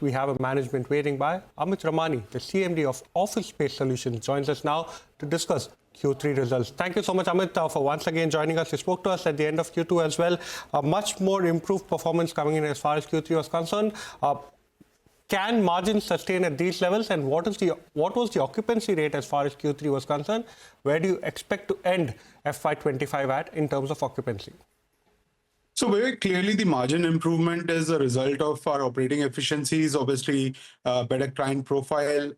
we have a management waiting by. Amit Ramani, the CMD of Awfis Space Solutions, joins us now to discuss Q3 results. Thank you so much, Amit, for once again joining us. You spoke to us at the end of Q2 as well. A much more improved performance coming in as far as Q3 was concerned. Can margins sustain at these levels, and what was the occupancy rate as far as Q3 was concerned? Where do you expect to end FY25 at in terms of occupancy? So very clearly, the margin improvement is a result of our operating efficiencies, obviously better client profile,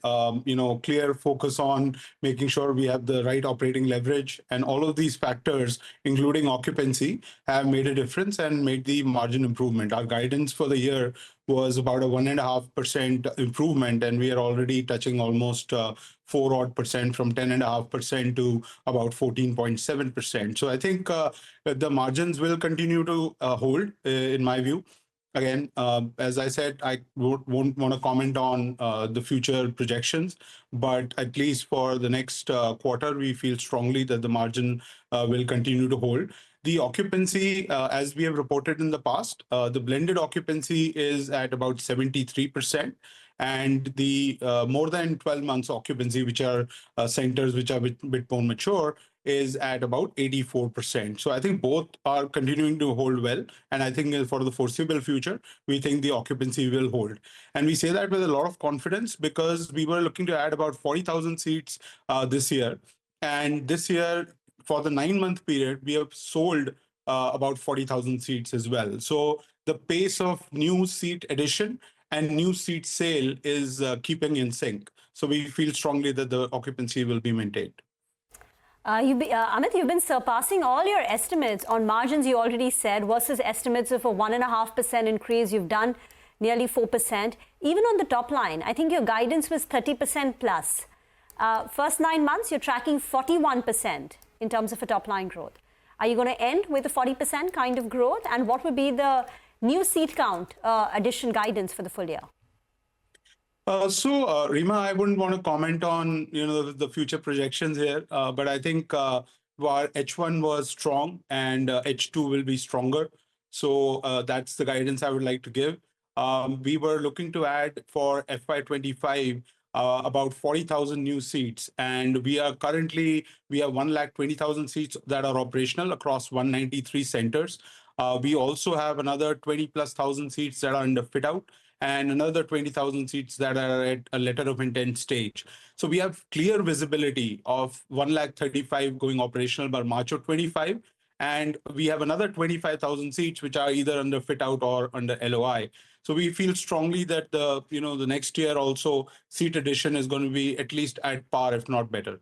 clear focus on making sure we have the right operating leverage, and all of these factors, including occupancy, have made a difference and made the margin improvement. Our guidance for the year was about a 1.5% improvement, and we are already touching almost 4% from 10.5% to about 14.7%. So I think the margins will continue to hold, in my view. Again, as I said, I won't want to comment on the future projections, but at least for the next quarter, we feel strongly that the margin will continue to hold. The occupancy, as we have reported in the past, the blended occupancy is at about 73%. And the more than 12 months occupancy, which are centers which are a bit more mature, is at about 84%. So I think both are continuing to hold well. And I think for the foreseeable future, we think the occupancy will hold. And we say that with a lot of confidence because we were looking to add about 40,000 seats this year. And this year, for the 9-month period, we have sold about 40,000 seats as well. So the pace of new seat addition and new seat sale is keeping in sync. So we feel strongly that the occupancy will be maintained. Amit, you've been surpassing all your estimates on margins, you already said, versus estimates of a 1.5% increase. You've done nearly 4%. Even on the top line, I think your guidance was 30% plus. First 9 months, you're tracking 41% in terms of a top line growth. Are you going to end with a 40% kind of growth? And what would be the new seat count addition guidance for the full year? Reema, I wouldn't want to comment on the future projections here, but I think while H1 was strong and H2 will be stronger. So that's the guidance I would like to give. We were looking to add for FY25 about 40,000 new seats, and we have 120,000 seats that are operational across 193 centers. We also have another 20,000+ seats that are under fit out, and another 20,000 seats that are at a letter of intent stage. So we have clear visibility of 135,000 going operational by March of 25, and we have another 25,000 seats which are either under fit out or under LOI. So we feel strongly that the next year also seat addition is going to be at least at par, if not better.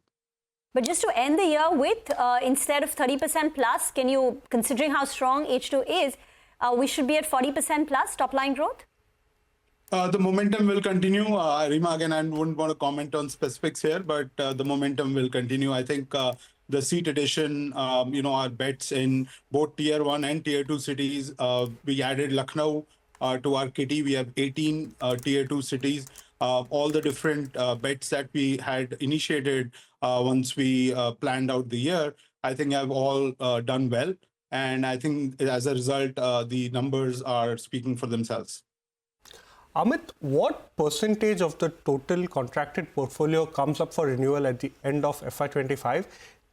But just to end the year with, instead of 30% plus, can you, considering how strong H2 is, we should be at 40% plus top line growth? The momentum will continue. Reema, again, I wouldn't want to comment on specifics here, but the momentum will continue. I think the seat addition, our bets in both tier 1 and tier 2 cities. We added Lucknow to our kitty. We have 18 tier 2 cities. All the different bets that we had initiated once we planned out the year, I think have all done well. And I think as a result, the numbers are speaking for themselves. Amit, what percentage of the total contracted portfolio comes up for renewal at the end of FY25?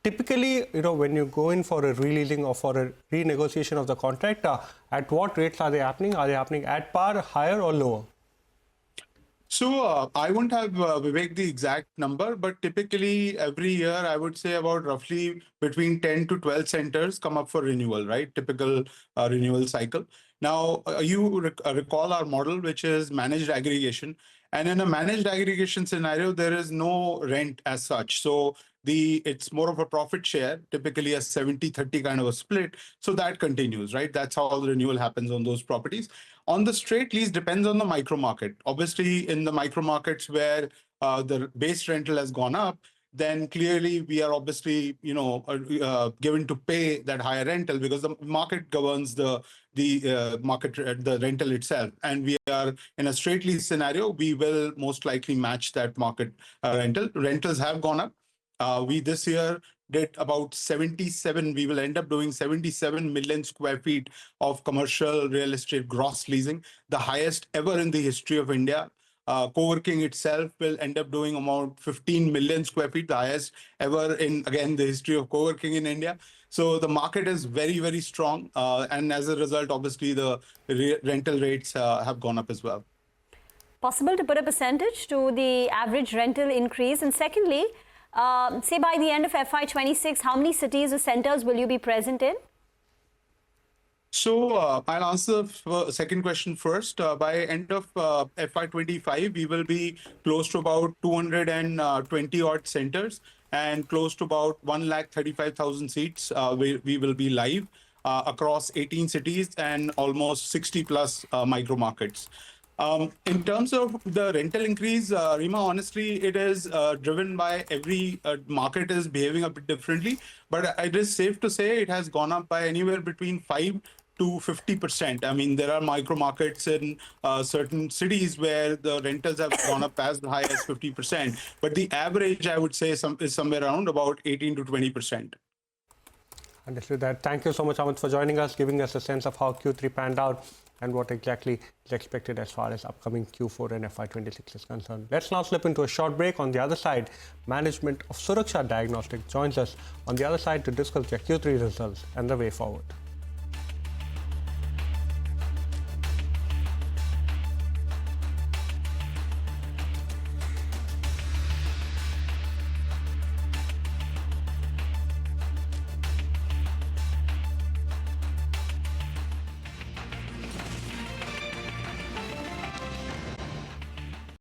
Typically, when you go in for a releasing or for a renegotiation of the contract, at what rates are they happening? Are they happening at par, higher or lower? So I won't have, Vivek, the exact number, but typically every year I would say about roughly between 10 to 12 centers come up for renewal, right? Typical renewal cycle. Now, you recall our model, which is managed aggregation. And in a managed aggregation scenario, there is no rent as such. So it's more of a profit share, typically a 70-30 kind of a split. So that continues, right? That's how the renewal happens on those properties. On the straight lease depends on the micro market. Obviously, in the micro markets where the base rental has gone up, then clearly we are obviously, given to pay that higher rental because the market governs the rental itself. And we are in a straight lease scenario, we will most likely match that market rental. Rentals have gone up. This year, did about 77. We will end up doing 77 million square feet of commercial real estate gross leasing, the highest ever in the history of India. Co-working itself will end up doing about 15 million square feet, the highest ever in, again, the history of co-working in India. So the market is very, very strong. And as a result, obviously, the rental rates have gone up as well. Possible to put a percentage to the average rental increase? And secondly, say by the end of FY26, how many cities or centers will you be present in? So I'll answer the second question first. By end of FY25, we will be close to about 220 odd centers and close to about 135,000 seats. We will be live across 18 cities and almost 60 plus micro markets. In terms of the rental increase, Reema, honestly, it is driven by every market is behaving a bit differently. But it is safe to say it has gone up by anywhere between 5 to 50%. I mean, there are micro markets in certain cities where the rentals have gone up as high as 50%. But the average, I would say, is somewhere around about 18 to 20%. Understood that. Thank you so much, Amit, for joining us, giving us a sense of how Q3 panned out and what exactly is expected as far as upcoming Q4 and FY26 is concerned. Let's now slip into a short break. On the other side, management of Suraksha Diagnostic joins us on the other side to discuss their Q3 results and the way forward.